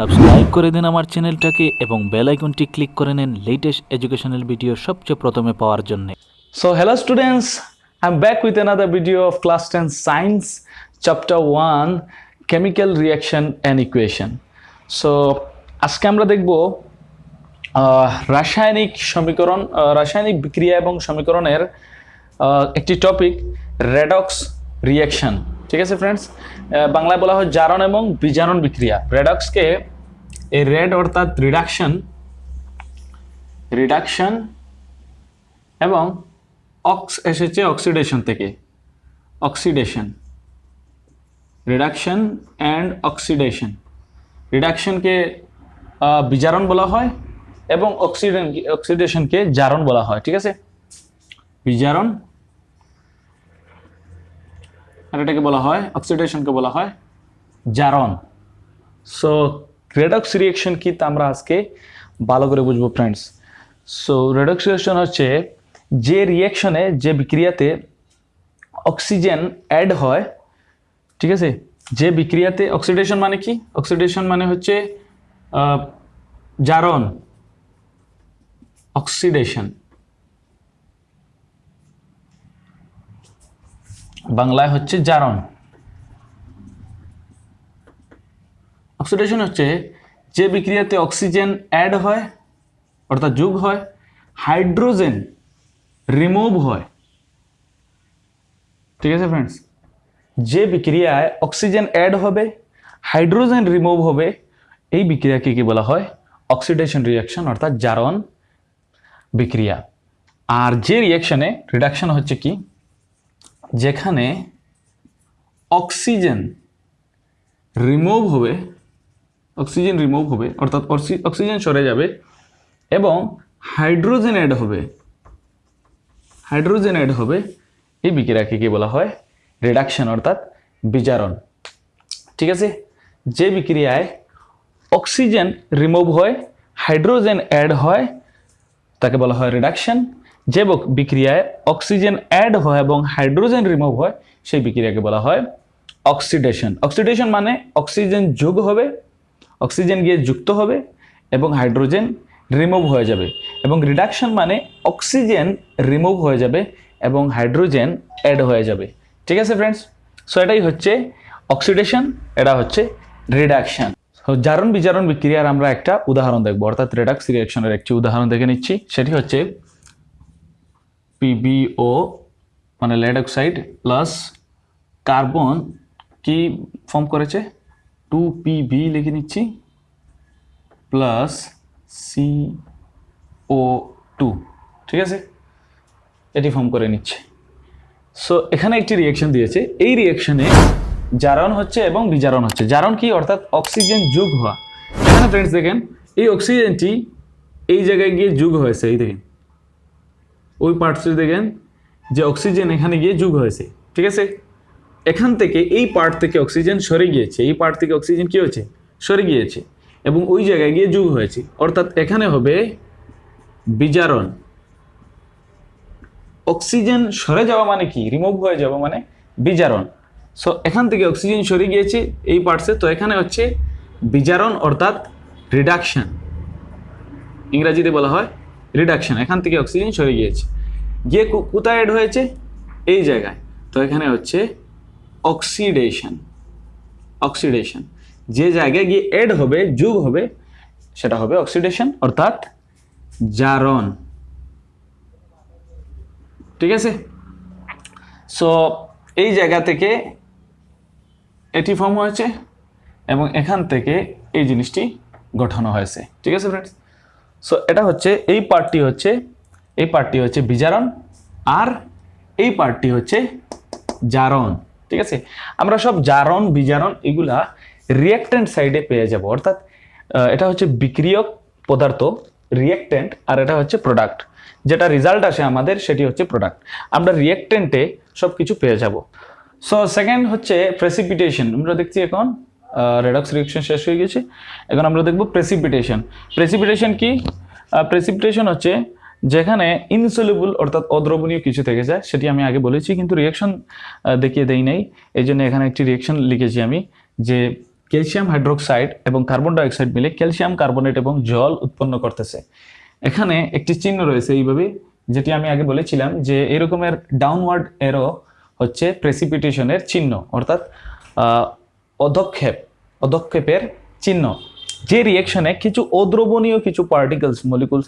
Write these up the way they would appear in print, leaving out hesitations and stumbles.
Subscribe করে দিন আমার চ্যানেলটাকে এবং বেল আইকনটি ক্লিক করে নিন লেটেস্ট এডুকেশনাল ভিডিও সবচেয়ে প্রথমে পাওয়ার জন্য। So hello students, I'm back with another video of class 10 science chapter 1 chemical reaction and equation. So আজকে আমরা দেখব রাসায়নিক সমীকরণ রাসায়নিক বিক্রিয়া এবং সমীকরণের একটি টপিক রেডক্স রিঅ্যাকশন। ঠিক আছে ফ্রেন্ডস, বাংলায় বলা হয় জারণ এবং বিজারণ বিক্রিয়া। রেডক্সকে এই রেড অর্থাৎ রিডাকশন এবং অক্স এসেছে অক্সিডেশন থেকে, অক্সিডেশন, রিডাকশন অ্যান্ড অক্সিডেশন। রিডাকশনকে বিজারণ বলা হয় এবং অক্সিডেশনকে জারণ বলা হয়। ঠিক আছে, বিজারণ আর এটাকে বলা হয়, অক্সিডেশনকে বলা হয় জারণ। সো রেডক্স রিঅ্যাকশন কি তা আমরা আজকে ভালো করে বুঝবো ফ্রেন্ডস। সো রেডক্স রিঅ্যাকশন হচ্ছে যে রিঅ্যাকশনে, যে বিক্রিয়াতে অক্সিজেন অ্যাড হয়। ঠিক আছে, যে বিক্রিয়াতে অক্সিডেশন মানে কি? অক্সিডেশন মানে হচ্ছে জারণ, অক্সিডেশন বাংলায় হচ্ছে জারণ। অক্সিডেশন হচ্ছে যে বিক্রিয়াতে অক্সিজেন অ্যাড হয় অর্থাৎ যোগ হয়, হাইড্রোজেন রিমুভ হয়। ঠিক আছে ফ্রেন্ডস, যে বিক্রিয়ায় অক্সিজেন অ্যাড হবে, হাইড্রোজেন রিমুভ হবে, এই বিক্রিয়াকে কি বলা হয়? অক্সিডেশন রিঅ্যাকশন অর্থাৎ জারণ বিক্রিয়া। আর যে রিঅ্যাকশনে রিডাকশন হচ্ছে কি? যেখানে অক্সিজেন রিমুভ হবে, অক্সিজেন রিমুভ হবে অর্থাৎ অক্সিজেন সরে যাবে এবং হাইড্রোজেন অ্যাড হবে, হাইড্রোজেন অ্যাড হবে, এই বিক্রিয়াকে কি বলা হয়? রিডাকশন অর্থাৎ বিজারণ। ঠিক আছে, যে বিক্রিয়ায় অক্সিজেন রিমুভ হয়, হাইড্রোজেন অ্যাড হয়, তাকে বলা হয় রিডাকশন। যে বিক্রিয়ায় অক্সিজেন অ্যাড হয় এবং হাইড্রোজেন রিমুভ হয়, সেই বিক্রিয়াকে বলা হয় অক্সিডেশন। অক্সিডেশন মানে অক্সিজেন যোগ হবে, অক্সিজেন গিয়ে যুক্ত হবে এবং হাইড্রোজেন রিমুভ হয়ে যাবে। এবং রিডাকশন মানে অক্সিজেন রিমুভ হয়ে যাবে এবং হাইড্রোজেন অ্যাড হয়ে যাবে। ঠিক আছে ফ্রেন্ডস, সো এটাই হচ্ছে অক্সিডেশন, এটা হচ্ছে রিডাকশন। জারণ বিজারণ বিক্রিয়ার আমরা একটা উদাহরণ দেখব, অর্থাৎ রেডক্স রিঅ্যাকশনের একটি উদাহরণ দেখে নিচ্ছি। সেটি হচ্ছে PbO মানে লেড অক্সাইড প্লাস কার্বন কি ফর্ম করেছে? 2Pb লিখে নিচ্ছি প্লাস CO2। ঠিক আছে, এটি ফর্ম করে নিচ্ছে। সো এখানে একটি রিঅ্যাকশন দিয়েছে, এই রিঅ্যাকশনে জারণ হচ্ছে এবং বিজারণ হচ্ছে। জারণ কি? অর্থাৎ অক্সিজেন যোগ হওয়া। এখানে ফ্রেন্ডস দেখেন, এই অক্সিজেনটি এই জায়গায় গিয়ে যোগ হয়েছে, এই দেখেন ওই পার্টসটি দেখেন যে অক্সিজেন এখানে গিয়ে যোগ হয়েছে। ঠিক আছে, এখান থেকে এই পার্ট থেকে অক্সিজেন সরে গিয়েছে, এই পার্ট থেকে অক্সিজেন কি হয়েছে? সরে গিয়েছে এবং ওই জায়গায় গিয়ে যোগ হয়েছে, অর্থাৎ এখানে হবে বিজারণ। অক্সিজেন সরে যাওয়া মানে কি? রিমুভ হয়ে যাওয়া মানে বিজারণ। সো এখান থেকে অক্সিজেন সরে গিয়েছে এই পার্টসে, তো এখানে হচ্ছে বিজারণ অর্থাৎ রিডাকশন। ইংরেজিতে বলা হয় রিডাকশন। এখান থেকে অক্সিজেন সরে গিয়েছে, গিয়ে কোথায় অ্যাড হয়েছে? এই জায়গায়, তো এখানে হচ্ছে অক্সিডেশন। অক্সিডেশন যে জায়গায় গিয়ে অ্যাড হবে, যোগ হবে, সেটা হবে অক্সিডেশন অর্থাৎ জারণ। ঠিক আছে, সো এই জায়গা থেকে এটি ফর্ম হয়েছে এবং এখান থেকে এই জিনিসটি গঠন হয়েছে। ঠিক আছে ফ্রেন্ডস, সো এটা হচ্ছে এই পার্টটি হচ্ছে বিজারণ আর এই পার্টটি হচ্ছে জারণ। ঠিক আছে, আমরা সব জারণ বিজারণ এগুলা রিঅ্যাক্ট্যান্ট সাইডে পেয়ে যাব, অর্থাৎ এটা হচ্ছে বিক্রিয়ক পদার্থ রিঅ্যাক্ট্যান্ট, আর এটা হচ্ছে প্রোডাক্ট। যেটা রেজাল্ট আসে আমাদের সেটি হচ্ছে প্রোডাক্ট। আমরা রিঅ্যাক্ট্যান্টে সব কিছু পেয়ে যাব। সো সেকেন্ড হচ্ছে প্রেসিপিটেশন। আমরা দেখছি এখন রেডক্স রিঅ্যাকশন শেষ হয়ে গেছে, এখন আমরা দেখব প্রেসিপিটেশন। প্রেসিপিটেশন কি? প্রেসিপিটেশন হচ্ছে যেখানে ইনসলিউবল অর্থাৎ অদ্রবণীয় কিছু থেকে যায়, সেটি আমি আগে বলেছি কিন্তু রিঅ্যাকশন দেখিয়ে দেই নাই, এই জন্য এখানে একটি রিঅ্যাকশন লিখেছি আমি যে ক্যালসিয়াম হাইড্রোক্সাইড এবং কার্বন ডাইঅক্সাইড মিলে ক্যালসিয়াম কার্বনেট এবং জল উৎপন্ন করতেছে। এখানে একটি চিহ্ন রয়েছে এইভাবে, যেটি আমি আগে বলেছিলাম যে এরকমের ডাউনওয়ার্ড এরো হচ্ছে প্রেসিপিটেশনের চিহ্ন, অর্থাৎ অধক্ষেপের চিহ্ন। যে রিয়েকশনে কিছু অদ্রবণীয় কিছু পার্টিকেলস মলিকুলস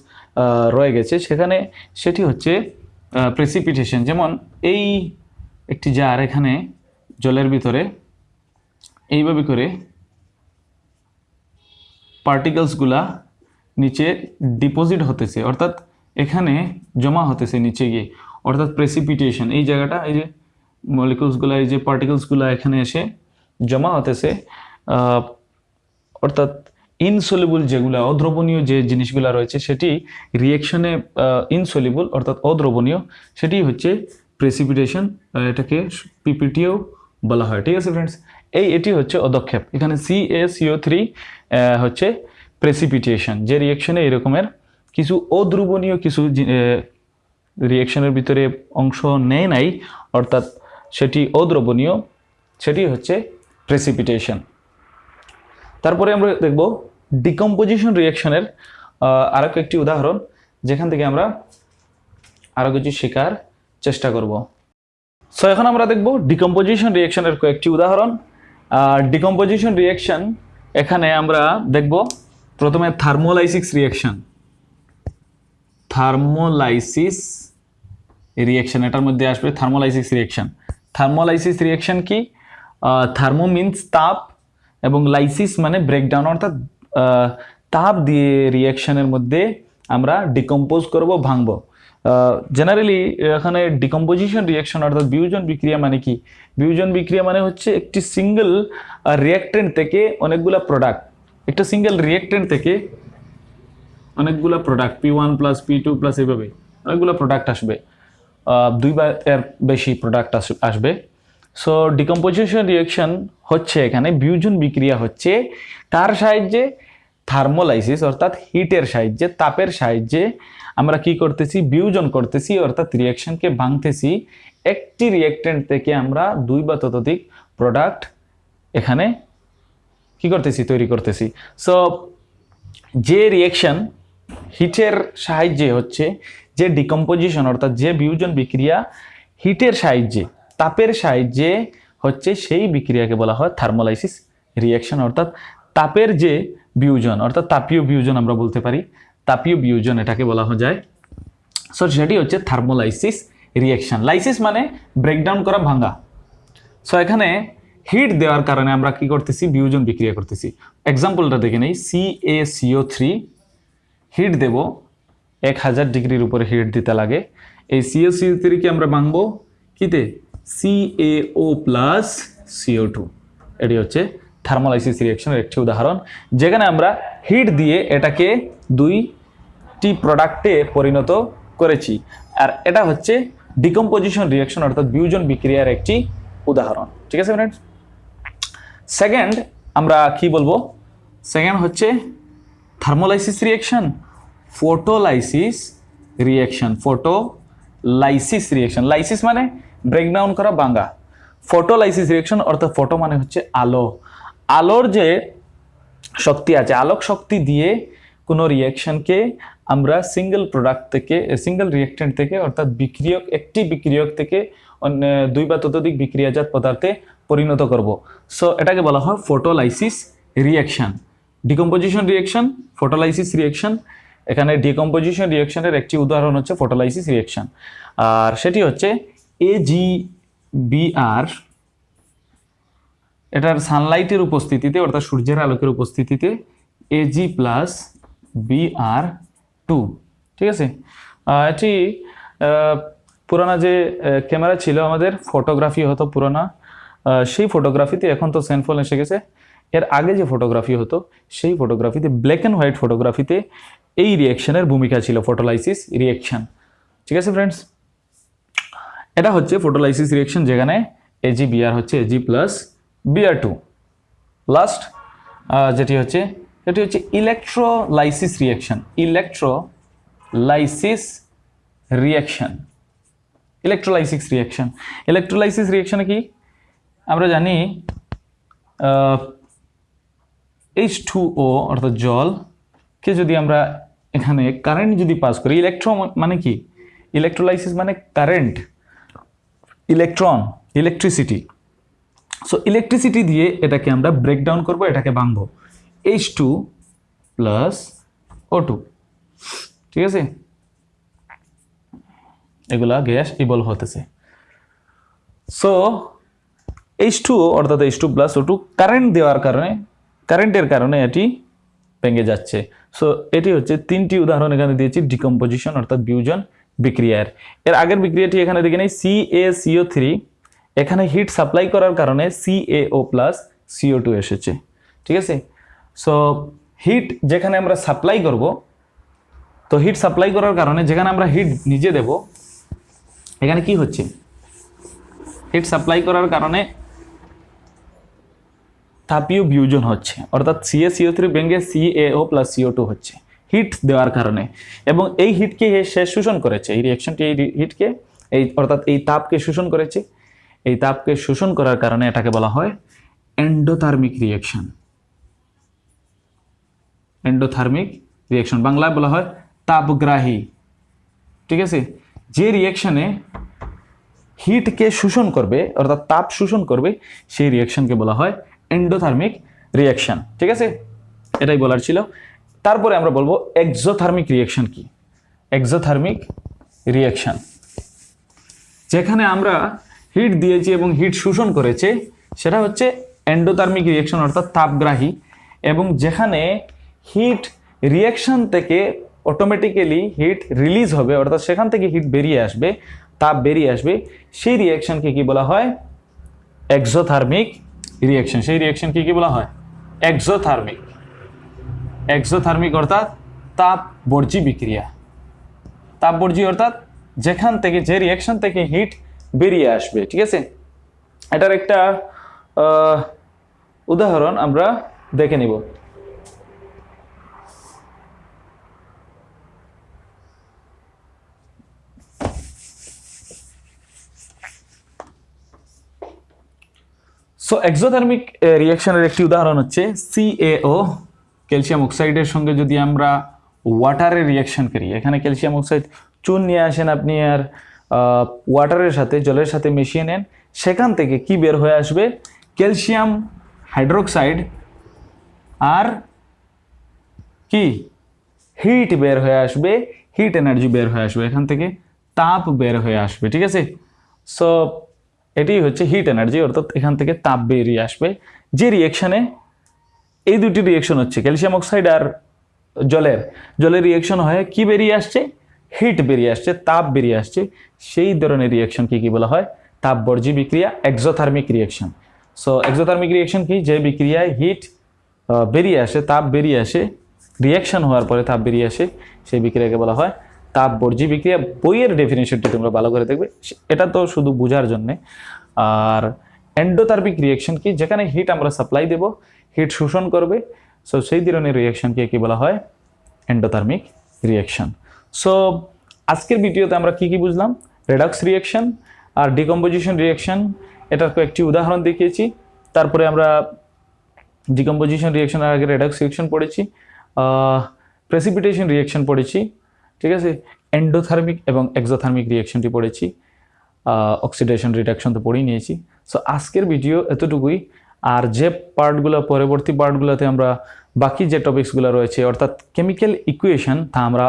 রয়ে গেছে সেখানে, সেটি হচ্ছে প্রেসিপিটেশন। যেমন এই একটি জার, এখানে জলের ভিতরে এইভাবে করে পার্টিকেলসগুলা নিচে ডিপোজিট হতেছে, অর্থাৎ এখানে জমা হতেছে নিচে গিয়ে, অর্থাৎ প্রেসিপিটেশন। এই জায়গাটা, এই যে মলিকুলসগুলা, এই যে পার্টিকেলসগুলা এখানে এসে জমা হতেছে, অর্থাৎ ইনসলিবল যেগুলো অদ্রবণীয় যে জিনিসগুলো রয়েছে সেটি রিয়েকশনে ইনসলিবল অর্থাৎ অদ্রবণীয়, সেটি হচ্ছে প্রেসিপিটেশন। এটাকে পিপিটিও বলা হয়। ঠিক আছে ফ্রেন্ডস, এটি হচ্ছে অধক্ষেপ। এখানে CaCO3 হচ্ছে প্রেসিপিটেশন, যে রিয়েকশনে এরকমের কিছু অদ্রবণীয় কিছু রিয়েকশনের ভিতরে অংশ নেয় নাই, অর্থাৎ সেটি অদ্রবণীয়, সেটি হচ্ছে প্রেসিপিটেশন। তারপরে আমরা দেখব ডিকম্পোজিশন রিয়েকশনের আরও একটি উদাহরণ, যেখান থেকে আমরা আরও কিছু শেখার চেষ্টা করব। সো এখন আমরা দেখব ডিকম্পোজিশন রিয়েকশনের কয়েকটি উদাহরণ। ডিকম্পোজিশন রিয়েকশন এখানে আমরা দেখব প্রথমে থার্মোলাইসিস রিয়েকশন। থার্মোলাইসিস রিয়েকশন, এটার মধ্যে আসবে থার্মোলাইসিস রিয়েকশন। থার্মোলাইসিস রিয়েকশন কি? থার্মো মিন্স তাপ, এবং লাইসিস মানে ব্রেকডাউন, অর্থাৎ তাপ দিয়ে রিয়েকশনের মধ্যে আমরা ডিকম্পোজ করব, ভাঙব। জেনারেলি এখানে ডিকম্পোজিশন রিয়েকশন অর্থাৎ বিয়োজন বিক্রিয়া মানে কি? বিয়োজন বিক্রিয়া মানে হচ্ছে একটি সিঙ্গেল রিয়েক্টেন্ট থেকে অনেকগুলা প্রোডাক্ট, একটা সিঙ্গেল রিয়েক্টেন্ট থেকে অনেকগুলা product P1 plus P2 plus এইভাবে অনেকগুলো প্রোডাক্ট আসবে, 2 বা এর বেশি প্রোডাক্ট আসবে। সো ডিকম্পোজিশন রিয়েকশন হচ্ছে এখানে বিয়োজন বিক্রিয়া হচ্ছে কার সাহায্যে? থার্মোলাইসিস অর্থাৎ হিটের সাহায্যে, তাপের সাহায্যে আমরা কি করতেছি? বিয়োজন করতেছি, অর্থাৎ রিয়েকশনকে ভাঙতেছি। একটি রিয়েক্টেন্ট থেকে আমরা 2 বা ততোধিক প্রোডাক্ট এখানে কি করতেছি? তৈরি করতেছি। সো যে রিয়েকশন হিটের সাহায্যে হচ্ছে, যে ডিকম্পোজিশন অর্থাৎ যে বিয়োজন বিক্রিয়া হিটের সাহায্যে, তাপের সাহায্যে হচ্ছে, সেই বিক্রিয়াকে বলা হয় থার্মোলাইসিস রিয়েকশন, অর্থাৎ তাপের যে বিয়োজন, অর্থাৎ তাপীয় বিয়োজন আমরা বলতে পারি, তাপীয় বিয়োজন এটাকে বলা যায়। সো সেটি হচ্ছে থার্মোলাইসিস রিয়েকশন। লাইসিস মানে ব্রেকডাউন করা, ভাঙা। সো এখানে হিট দেওয়ার কারণে আমরা কি করতেছি? বিয়োজন বিক্রিয়া করতেছি। এক্সাম্পলটা দেখে নেই, CaCO3 হিট দেব, 1000 ডিগ্রির উপরে হিট দিতে লাগে। এই CaCO3 কে আমরা ভাঙবো কিতে? CaO plus CO2। এটি হচ্ছে থার্মোলাইসিস রিয়েকশনের একটি উদাহরণ, যেখানে আমরা হিট দিয়ে এটাকে 2টি প্রোডাক্টে পরিণত করেছি। আর এটা হচ্ছে ডিকম্পোজিশন রিয়েকশন অর্থাৎ বিয়োজন বিক্রিয়ার একটি উদাহরণ। ঠিক আছে ফ্রেন্ডস, সেকেন্ড আমরা কি বলবো? সেকেন্ড হচ্ছে thermolysis reaction, photolysis reaction. Photolysis reaction, lysis মানে ব্রেকডাউন করা, ভাঙা। ফটোলাইসিস রিয়েকশন অর্থাৎ ফটো মানে হচ্ছে আলো। আলোর যে শক্তি আছে, আলোক শক্তি দিয়ে কোনো রিয়েকশনকে আমরা সিঙ্গেল প্রোডাক্ট থেকে, সিঙ্গেল রিয়েক্টেন্ট থেকে, অর্থাৎ বিক্রিয়ক, একটি বিক্রিয়ক থেকে 2 বা ততোধিক বিক্রিয়াজাত পদার্থে পরিণত করব। সো এটাকে বলা হয় photolysis reaction. Decomposition reaction, photolysis reaction. এখানে ডিকম্পোজিশন রিয়েকশনের একটি উদাহরণ হচ্ছে ফটোলাইসিস রিয়েকশন, আর সেটি হচ্ছে AgBr। এটার সানলাইটের উপস্থিতিতে অর্থাৎ সূর্যের আলোকের উপস্থিতিতে Ag প্লাস Br2। ঠিক আছে, এটি পুরানা যে ক্যামেরা ছিল আমাদের, ফটোগ্রাফি হতো পুরানা, সেই ফটোগ্রাফিতে, এখন তো সেনফোন এসে গেছে, এর আগে যে ফটোগ্রাফি হতো সেই ফটোগ্রাফিতে, ব্ল্যাক অ্যান্ড হোয়াইট ফটোগ্রাফিতে এই রিয়েকশনের ভূমিকা ছিল, ফটোলাইসিস রিয়েকশন। ঠিক আছে ফ্রেন্ডস, এটা হচ্ছে ফটোলাইসিস রিয়েকশন, যেখানে AgBr হচ্ছে Ag প্লাস Br2। লাস্ট যেটি হচ্ছে, এটি হচ্ছে electrolysis reaction. Electrolysis reaction, electrolysis H2O অর্থাৎ জলকে যদি আমরা এখানে কারেন্ট যদি পাস করি, ইলেকট্রন মানে কি, ইলেকট্রোলাইসিস মানে current, electron, electricity. So electricity দিয়ে এটাকে আমরা ব্রেকডাউন করব, এটাকে ভাঙবো, H2 প্লাস O2, ঠিক আছে, এগুলা গ্যাস ইভলভ হতেছে। সো H2O অর্থাৎ H2 প্লাস O2 কারেন্ট দেওয়ার কারণে, কারেন্টের কারণে এটি ভেঙে যাচ্ছে। সো এটি হচ্ছে তিনটি উদাহরণ এখানে দিয়েছি ডিকম্পোজিশন অর্থাৎ বিয়োজন বিক্রিয়ার। এর আগের বিক্রিয়াটি এখানে দেখে নেই CaCO3, এখানে হিট সাপ্লাই করার কারণে CaO প্লাস CO2 এসেছে, ঠিক আছে। সো হিট যেখানে আমরা সাপ্লাই করব, তো হিট সাপ্লাই করার কারণে যেখানে আমরা হিট নিজে দেব, এখানে কি হচ্ছে, হিট সাপ্লাই করার কারণে তাপীয় বিয়োজন হচ্ছে, অর্থাৎ CaCO3 ভেঙে CaO প্লাস CO2 হচ্ছে হিট দেওয়ার কারণে। এবং এই হিটকে সে শোষণ করেছে, এই রিঅ্যাকশনটি এই হিটকে, এই অর্থাৎ এই তাপকে শোষণ করেছে। এই তাপকে শোষণ করার কারণে এটাকে বলা হয় এন্ডোথার্মিক রিঅ্যাকশন। এন্ডোথার্মিক রিঅ্যাকশন বাংলায় বলা হয় তাপগ্রাহী, ঠিক আছে। যে রিঅ্যাকশনে হিটকে শোষণ করবে অর্থাৎ তাপ শোষণ করবে, সেই রিঅ্যাকশনকে বলা হয় এন্ডোথার্মিক রিঅ্যাকশন, ঠিক আছে, এটাই বলার ছিল। তারপরে আমরা বলবো এক্সোথার্মিক রিঅ্যাকশন কি। এক্সোথার্মিক রিঅ্যাকশন যেখানে আমরা হিট দিয়েছি এবং হিট শোষণ করেছে, সেটা হচ্ছে এন্ডোথার্মিক রিঅ্যাকশন অর্থাৎ তাপগ্রাহী। এবং যেখানে হিট রিঅ্যাকশন থেকে অটোমেটিক্যালি হিট রিলিজ হবে, অর্থাৎ সেখান থেকে হিট বেরিয়ে আসবে, তাপ বেরিয়ে আসবে, সেই রিঅ্যাকশনকে কি বলা হয়, এক্সোথার্মিক রিঅ্যাকশন। সেই রিঅ্যাকশনকে কি বলা হয়, এক্সোথার্মিক। এক্সোথার্মিক অর্থাৎ তাপবর্জী বিক্রিয়া। তাপবর্জী অর্থাৎ যেখান থেকে, যে রিঅ্যাকশন থেকে হিট বেরিয়ে আসবে, ঠিক আছে। এটার একটা উদাহরণ আমরা দেখে নিব। সো এক্সোথার্মিক রিঅ্যাকশনের একটি উদাহরণ হচ্ছে CaO, ক্যালসিয়াম অক্সাইডের সঙ্গে যদি আমরা ওয়াটারের রিঅ্যাকশন করি, এখানে ক্যালসিয়াম অক্সাইড চুন নিয়ে আসেন আপনি, আর ওয়াটারের সাথে, জলের সাথে মিশিয়ে নেন, সেখান থেকে কি বের হয়ে আসবে, ক্যালসিয়াম হাইড্রোক্সাইড আর কি হিট বের হয়ে আসবে, হিট এনার্জি বের হয়ে আসবে, এখান থেকে তাপ বের হয়ে আসবে, ঠিক আছে। সো এটি হচ্ছে হিট এনার্জি, অর্থাৎ এখান থেকে তাপ বেরিয়ে আসবে। যে রিঅ্যাকশনে এই দুটি রিঅ্যাকশন হচ্ছে ক্যালসিয়াম অক্সাইড আর জলের রিঅ্যাকশন হয়ে কি বেরিয়ে আসছে, হিট বেরিয়ে আসছে, তাপ বেরিয়ে আসছে, সেই ধরনের রিঅ্যাকশনকে কি বলা হয়, তাপবর্জী বিক্রিয়া, exothermic reaction. So exothermic reaction কি, যে বিক্রিয়ায় হিট বেরিয়ে আসে, তাপ বেরিয়ে আসে, রিঅ্যাকশন হওয়ার পরে তাপ বেরিয়ে আসে, সেই বিক্রিয়াকে বলা হয় তাপবর্জী বিক্রিয়া। বইয়ের ডেফিনেশনটি তোমরা ভালো করে দেখবে, এটা তো শুধু বোঝার জন্যে। আর এন্ডোথার্মিক রিঅ্যাকশন কি, যেখানে হিট আমরা সাপ্লাই দেব, হিট শোষণ করবে, সো সেই ধরনের রিঅ্যাকশনকে কি বলা হয়, এন্ডোথার্মিক রিঅ্যাকশন। সো আজকের ভিডিওতে আমরা কি কি বুঝলাম, রেডক্স রিঅ্যাকশন আর ডিকম্পোজিশন রিঅ্যাকশন, এটার কয়েকটি উদাহরণ দেখিয়েছি। তারপরে আমরা ডিকম্পোজিশন রিঅ্যাকশনের আগে রেডক্স রিঅ্যাকশন পড়েছি, প্রেসিপিটেশন রিঅ্যাকশন পড়েছি, ঠিক আছে, এন্ডোথার্মিক এবং এক্সোথার্মিক রিঅ্যাকশনটি পড়েছি, অক্সিডেশন রিডাকশন তো পড়েই নিয়েছি। সো আজকের ভিডিও এতটুকুই। আর যে পার্টগুলো, পরবর্তী পার্টগুলোতে আমরা বাকি যে টপিকসগুলো রয়েছে অর্থাৎ কেমিক্যাল ইকুয়েশন, তা আমরা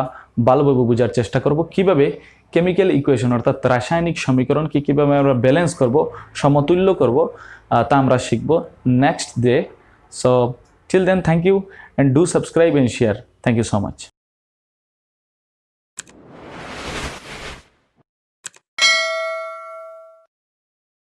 ভালোভাবে বোঝার চেষ্টা করব। কিভাবে কেমিক্যাল ইকুয়েশন অর্থাৎ রাসায়নিক সমীকরণকে কীভাবে আমরা ব্যালেন্স করব, সমতুল্য করব, তা আমরা শিখব next day. So till then, thank you and do subscribe and share. Thank you so much.